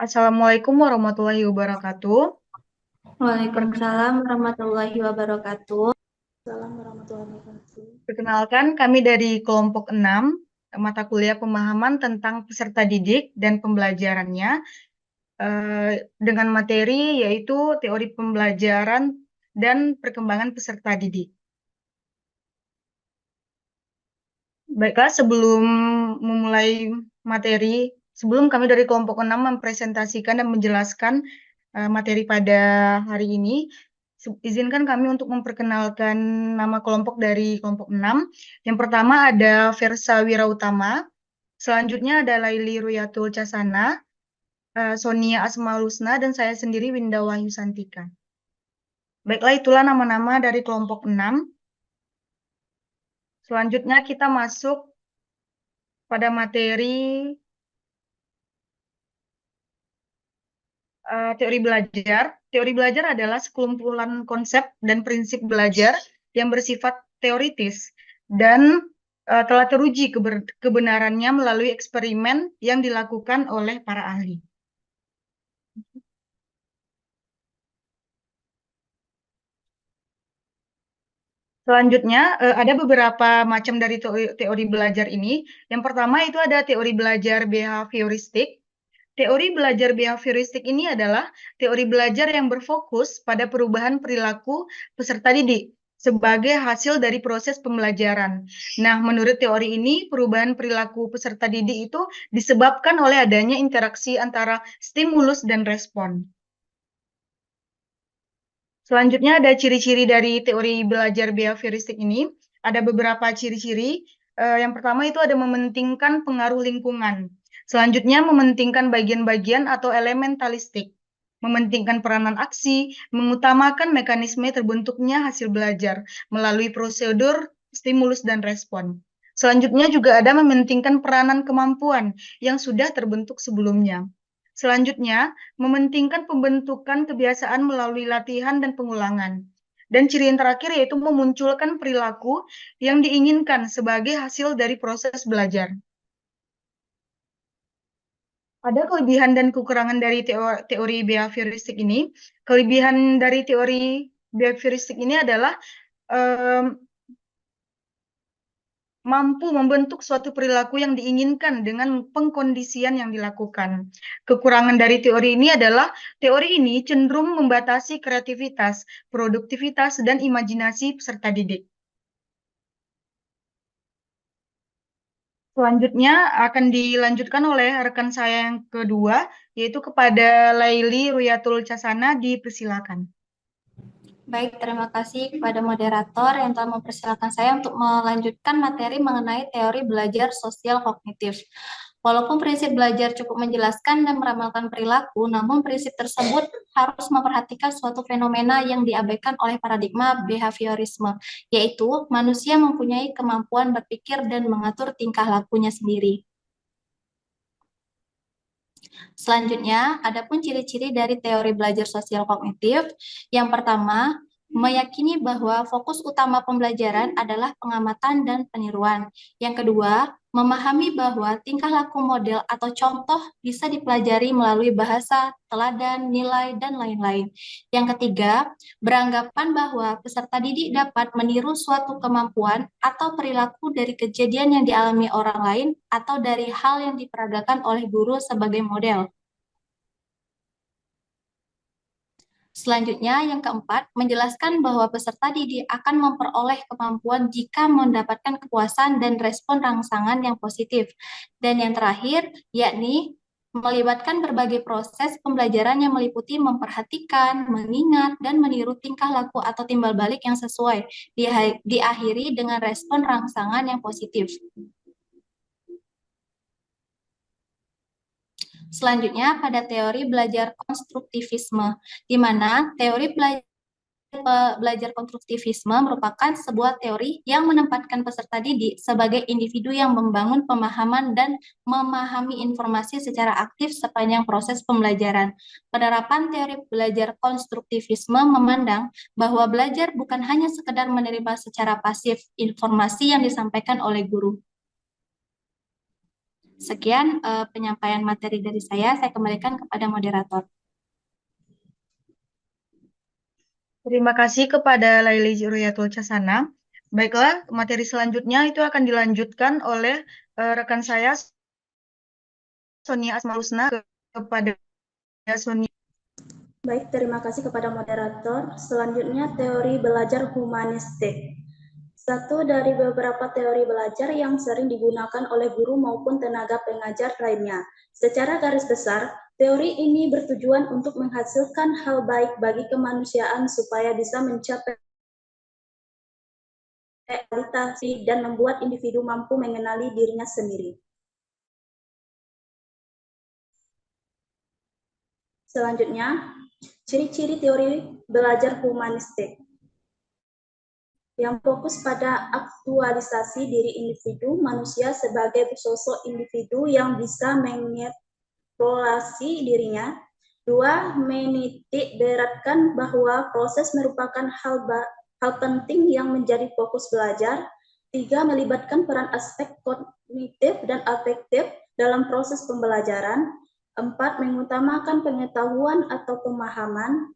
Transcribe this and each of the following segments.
Assalamualaikum warahmatullahi wabarakatuh. Per- Waalaikumsalam warahmatullahi wabarakatuh. Assalamualaikum warahmatullahi wabarakatuh. Perkenalkan, kami dari kelompok 6, mata kuliah pemahaman tentang peserta didik dan pembelajarannya, dengan materi yaitu teori pembelajaran dan perkembangan peserta didik. Baiklah, sebelum memulai materi, sebelum kami dari kelompok 6 mempresentasikan dan menjelaskan materi pada hari ini, izinkan kami untuk memperkenalkan nama kelompok dari kelompok 6. Yang pertama ada Versa Wirautama, selanjutnya ada Laili Ruyatul Casana, Sonia Asmalusna, dan saya sendiri Winda Wahyu Santika. Baiklah, itulah nama-nama dari kelompok 6. Selanjutnya kita masuk pada materi teori belajar. Teori belajar adalah sekumpulan konsep dan prinsip belajar yang bersifat teoritis dan telah teruji kebenarannya melalui eksperimen yang dilakukan oleh para ahli. Selanjutnya, ada beberapa macam dari teori belajar ini. Yang pertama itu ada teori belajar behavioristik. Teori belajar behavioristik ini adalah teori belajar yang berfokus pada perubahan perilaku peserta didik sebagai hasil dari proses pembelajaran. Nah, menurut teori ini, perubahan perilaku peserta didik itu disebabkan oleh adanya interaksi antara stimulus dan respon. Selanjutnya ada ciri-ciri dari teori belajar behavioristik ini. Ada beberapa ciri-ciri. Yang pertama itu ada mementingkan pengaruh lingkungan. Selanjutnya mementingkan bagian-bagian atau elementalistik. Mementingkan peranan aksi, mengutamakan mekanisme terbentuknya hasil belajar melalui prosedur stimulus dan respon. Selanjutnya juga ada mementingkan peranan kemampuan yang sudah terbentuk sebelumnya. Selanjutnya, mementingkan pembentukan kebiasaan melalui latihan dan pengulangan. Dan ciri yang terakhir yaitu memunculkan perilaku yang diinginkan sebagai hasil dari proses belajar. Ada kelebihan dan kekurangan dari teori behavioristik ini. Kelebihan dari teori behavioristik ini adalah mampu membentuk suatu perilaku yang diinginkan dengan pengkondisian yang dilakukan. Kekurangan dari teori ini adalah teori ini cenderung membatasi kreativitas, produktivitas, dan imajinasi peserta didik. Selanjutnya akan dilanjutkan oleh rekan saya yang kedua, yaitu kepada Laili Ruyatul Casana, dipersilakan. Baik, terima kasih kepada moderator yang telah mempersilahkan saya untuk melanjutkan materi mengenai teori belajar sosial kognitif. Walaupun prinsip belajar cukup menjelaskan dan meramalkan perilaku, namun prinsip tersebut harus memperhatikan suatu fenomena yang diabaikan oleh paradigma behaviorisme, yaitu manusia mempunyai kemampuan berpikir dan mengatur tingkah lakunya sendiri. Selanjutnya, ada pun ciri-ciri dari teori belajar sosial kognitif. Yang pertama, meyakini bahwa fokus utama pembelajaran adalah pengamatan dan peniruan. Yang kedua, memahami bahwa tingkah laku model atau contoh bisa dipelajari melalui bahasa, teladan, nilai, dan lain-lain. Yang ketiga, beranggapan bahwa peserta didik dapat meniru suatu kemampuan atau perilaku dari kejadian yang dialami orang lain atau dari hal yang diperagakan oleh guru sebagai model. Selanjutnya, yang keempat, menjelaskan bahwa peserta didik akan memperoleh kemampuan jika mendapatkan kepuasan dan respon rangsangan yang positif. Dan yang terakhir, yakni melibatkan berbagai proses pembelajaran yang meliputi memperhatikan, mengingat, dan meniru tingkah laku atau timbal balik yang sesuai, diakhiri dengan respon rangsangan yang positif. Selanjutnya, pada teori belajar konstruktivisme, di mana teori belajar konstruktivisme merupakan sebuah teori yang menempatkan peserta didik sebagai individu yang membangun pemahaman dan memahami informasi secara aktif sepanjang proses pembelajaran. Penerapan teori belajar konstruktivisme memandang bahwa belajar bukan hanya sekedar menerima secara pasif informasi yang disampaikan oleh guru. Sekian penyampaian materi dari saya kembalikan kepada moderator. Terima kasih kepada Laili Ruyatul Casana. Baiklah, materi selanjutnya itu akan dilanjutkan oleh rekan saya Sonia Asmausna kepada Sonia. Baik, terima kasih kepada moderator. Selanjutnya teori belajar humanistik. Satu dari beberapa teori belajar yang sering digunakan oleh guru maupun tenaga pengajar lainnya. Secara garis besar, teori ini bertujuan untuk menghasilkan hal baik bagi kemanusiaan supaya bisa mencapai realisasi dan membuat individu mampu mengenali dirinya sendiri. Selanjutnya, ciri-ciri teori belajar humanistik yang fokus pada aktualisasi diri individu manusia sebagai sosok individu yang bisa mengeksplorasi dirinya. Dua, menitik beratkan bahwa proses merupakan hal penting yang menjadi fokus belajar. Tiga, melibatkan peran aspek kognitif dan afektif dalam proses pembelajaran. Empat, mengutamakan pengetahuan atau pemahaman.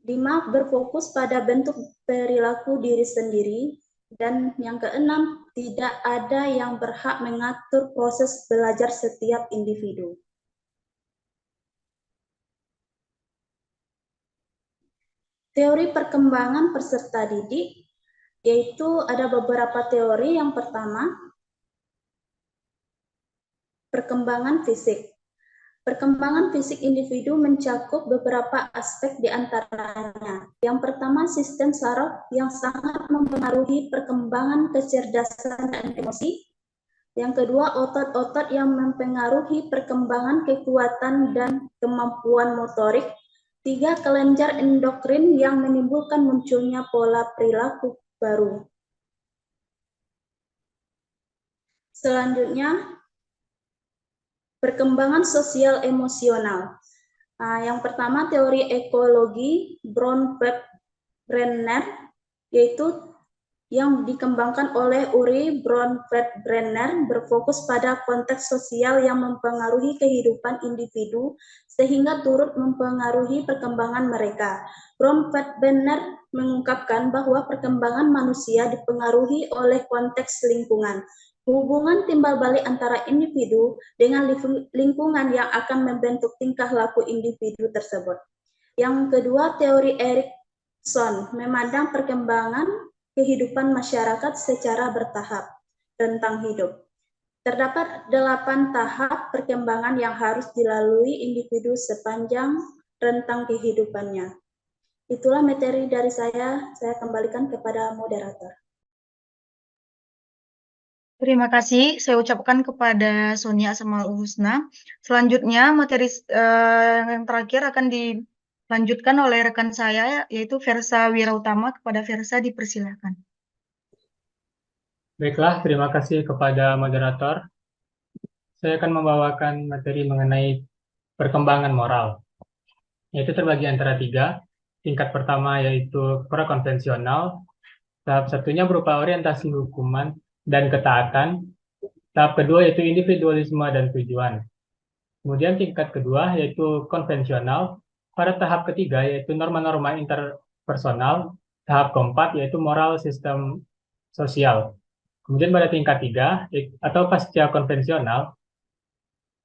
5. Berfokus pada bentuk perilaku diri sendiri. Dan yang keenam, tidak ada yang berhak mengatur proses belajar setiap individu. Teori perkembangan peserta didik, yaitu ada beberapa teori. Yang pertama, perkembangan fisik. Perkembangan fisik individu mencakup beberapa aspek di antaranya. Yang pertama, sistem saraf yang sangat mempengaruhi perkembangan kecerdasan dan emosi. Yang kedua, otot-otot yang mempengaruhi perkembangan kekuatan dan kemampuan motorik. Tiga, kelenjar endokrin yang menimbulkan munculnya pola perilaku baru. Selanjutnya, perkembangan sosial emosional. Yang pertama, teori ekologi Bronfeld-Brenner, yaitu yang dikembangkan oleh Uri Bronfeld-Brenner, berfokus pada konteks sosial yang mempengaruhi kehidupan individu sehingga turut mempengaruhi perkembangan mereka. Bronfeld-Brenner mengungkapkan bahwa perkembangan manusia dipengaruhi oleh konteks lingkungan. Hubungan timbal balik antara individu dengan lingkungan yang akan membentuk tingkah laku individu tersebut. Yang kedua, teori Erikson memandang perkembangan kehidupan masyarakat secara bertahap, rentang hidup. Terdapat 8 tahap perkembangan yang harus dilalui individu sepanjang rentang kehidupannya. Itulah materi dari saya kembalikan kepada moderator. Terima kasih saya ucapkan kepada Sonia Asmaul Husna. Selanjutnya materi yang terakhir akan dilanjutkan oleh rekan saya yaitu Versa Wirautama. Kepada Versa dipersilakan. Baiklah, terima kasih kepada moderator. Saya akan membawakan materi mengenai perkembangan moral, yaitu terbagi antara 3. Tingkat pertama yaitu prakonvensional, tahap satunya berupa orientasi hukuman dan ketaatan, tahap kedua yaitu individualisme dan tujuan. Kemudian tingkat kedua yaitu konvensional, pada tahap ketiga yaitu norma-norma interpersonal, tahap keempat yaitu moral sistem sosial. Kemudian pada tingkat 3 atau pasca konvensional,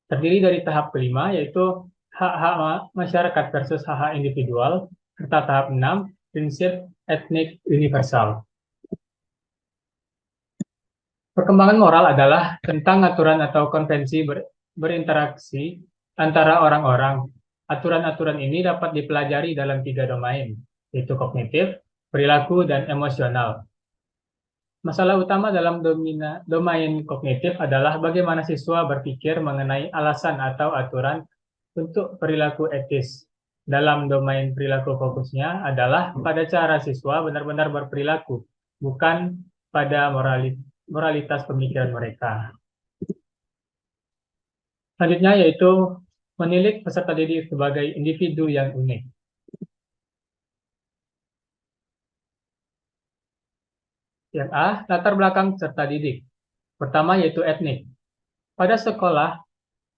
terdiri dari tahap kelima yaitu hak-hak masyarakat versus hak-hak individual, serta tahap 6 prinsip etnik universal. Perkembangan moral adalah tentang aturan atau konvensi berinteraksi antara orang-orang. Aturan-aturan ini dapat dipelajari dalam 3 domain, yaitu kognitif, perilaku, dan emosional. Masalah utama dalam domain kognitif adalah bagaimana siswa berpikir mengenai alasan atau aturan untuk perilaku etis. Dalam domain perilaku fokusnya adalah pada cara siswa benar-benar berperilaku, bukan pada moralitas pemikiran mereka. Selanjutnya yaitu menilik peserta didik sebagai individu yang unik. Yang A, latar belakang peserta didik. Pertama yaitu etnik. Pada sekolah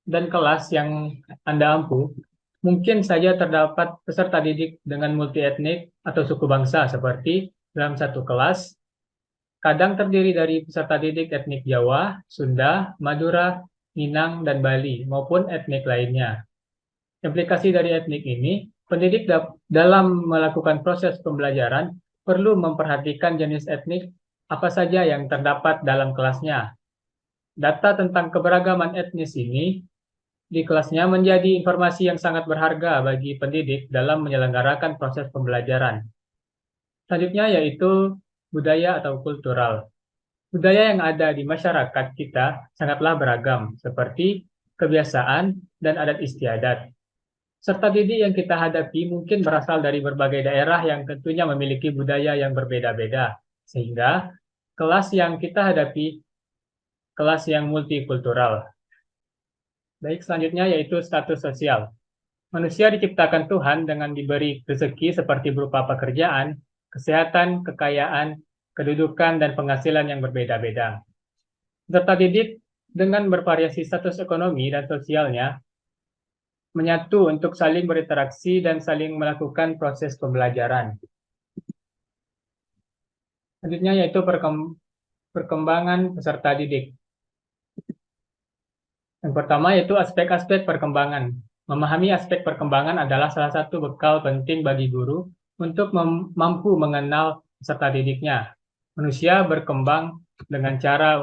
dan kelas yang Anda ampu, mungkin saja terdapat peserta didik dengan multietnik atau suku bangsa seperti dalam satu kelas, kadang terdiri dari peserta didik etnik Jawa, Sunda, Madura, Minang, dan Bali, maupun etnik lainnya. Implikasi dari etnik ini, pendidik dalam melakukan proses pembelajaran perlu memperhatikan jenis etnik apa saja yang terdapat dalam kelasnya. Data tentang keberagaman etnis ini di kelasnya menjadi informasi yang sangat berharga bagi pendidik dalam menyelenggarakan proses pembelajaran. Selanjutnya yaitu budaya atau kultural. Budaya yang ada di masyarakat kita sangatlah beragam, seperti kebiasaan dan adat istiadat. Serta didik yang kita hadapi mungkin berasal dari berbagai daerah yang tentunya memiliki budaya yang berbeda-beda, sehingga kelas yang kita hadapi kelas yang multikultural. Baik, selanjutnya yaitu status sosial. Manusia diciptakan Tuhan dengan diberi rezeki seperti berupa pekerjaan, kesehatan, kekayaan, kedudukan, dan penghasilan yang berbeda-beda. Peserta didik dengan bervariasi status ekonomi dan sosialnya menyatu untuk saling berinteraksi dan saling melakukan proses pembelajaran. Selanjutnya yaitu perkembangan peserta didik. Yang pertama yaitu aspek-aspek perkembangan. Memahami aspek perkembangan adalah salah satu bekal penting bagi guru untuk mampu mengenal peserta didiknya. Manusia berkembang dengan cara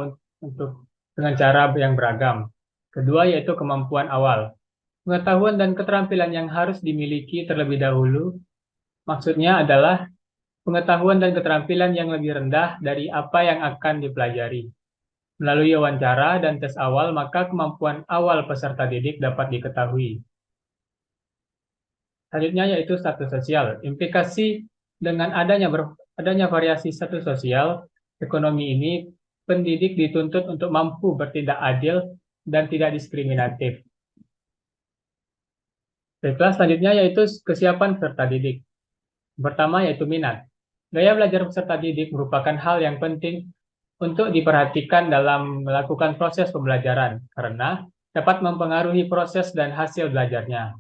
yang beragam. Kedua yaitu kemampuan awal. Pengetahuan dan keterampilan yang harus dimiliki terlebih dahulu, maksudnya adalah pengetahuan dan keterampilan yang lebih rendah dari apa yang akan dipelajari. Melalui wawancara dan tes awal, maka kemampuan awal peserta didik dapat diketahui. Selanjutnya yaitu status sosial. Implikasi dengan adanya variasi status sosial, ekonomi ini, pendidik dituntut untuk mampu bertindak adil dan tidak diskriminatif. Baiklah, selanjutnya yaitu kesiapan peserta didik. Pertama yaitu minat. Gaya belajar peserta didik merupakan hal yang penting untuk diperhatikan dalam melakukan proses pembelajaran, karena dapat mempengaruhi proses dan hasil belajarnya.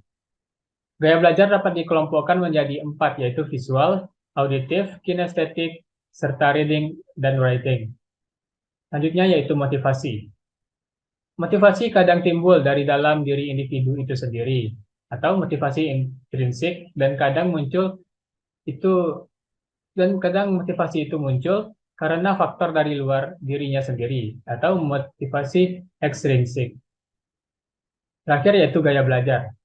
Gaya belajar dapat dikelompokkan menjadi 4, yaitu visual, auditif, kinestetik, serta reading dan writing. Selanjutnya yaitu motivasi. Motivasi kadang timbul dari dalam diri individu itu sendiri, atau motivasi intrinsik, dan kadang motivasi itu muncul karena faktor dari luar dirinya sendiri, atau motivasi ekstrinsik. Terakhir yaitu gaya belajar.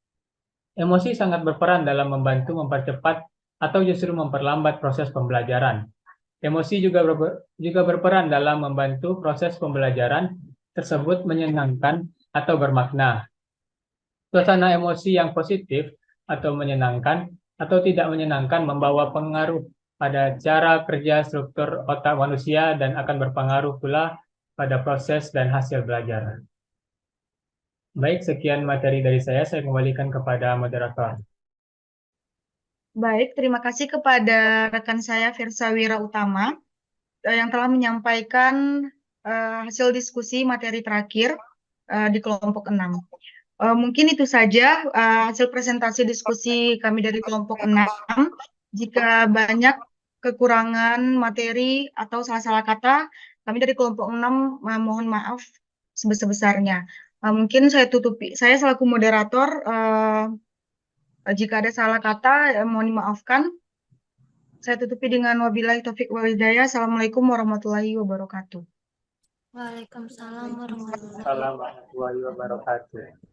Emosi sangat berperan dalam membantu mempercepat atau justru memperlambat proses pembelajaran. Emosi juga berperan dalam membantu proses pembelajaran tersebut menyenangkan atau bermakna. Suasana emosi yang positif atau menyenangkan atau tidak menyenangkan membawa pengaruh pada cara kerja struktur otak manusia dan akan berpengaruh pula pada proses dan hasil belajar. Baik, sekian materi dari saya kembalikan kepada moderator. Baik, terima kasih kepada rekan saya Firsa Wira Utama yang telah menyampaikan hasil diskusi materi terakhir di kelompok 6. Mungkin itu saja hasil presentasi diskusi kami dari kelompok 6. Jika banyak kekurangan materi atau salah-salah kata, kami dari kelompok 6 mohon maaf sebesar-besarnya. Mungkin saya selaku moderator, jika ada salah kata, mohon dimaafkan. Saya tutupi dengan wabillahi taufiq wal hidayah. Assalamualaikum warahmatullahi wabarakatuh. Waalaikumsalam warahmatullahi Assalamualaikum warahmatullahi wabarakatuh.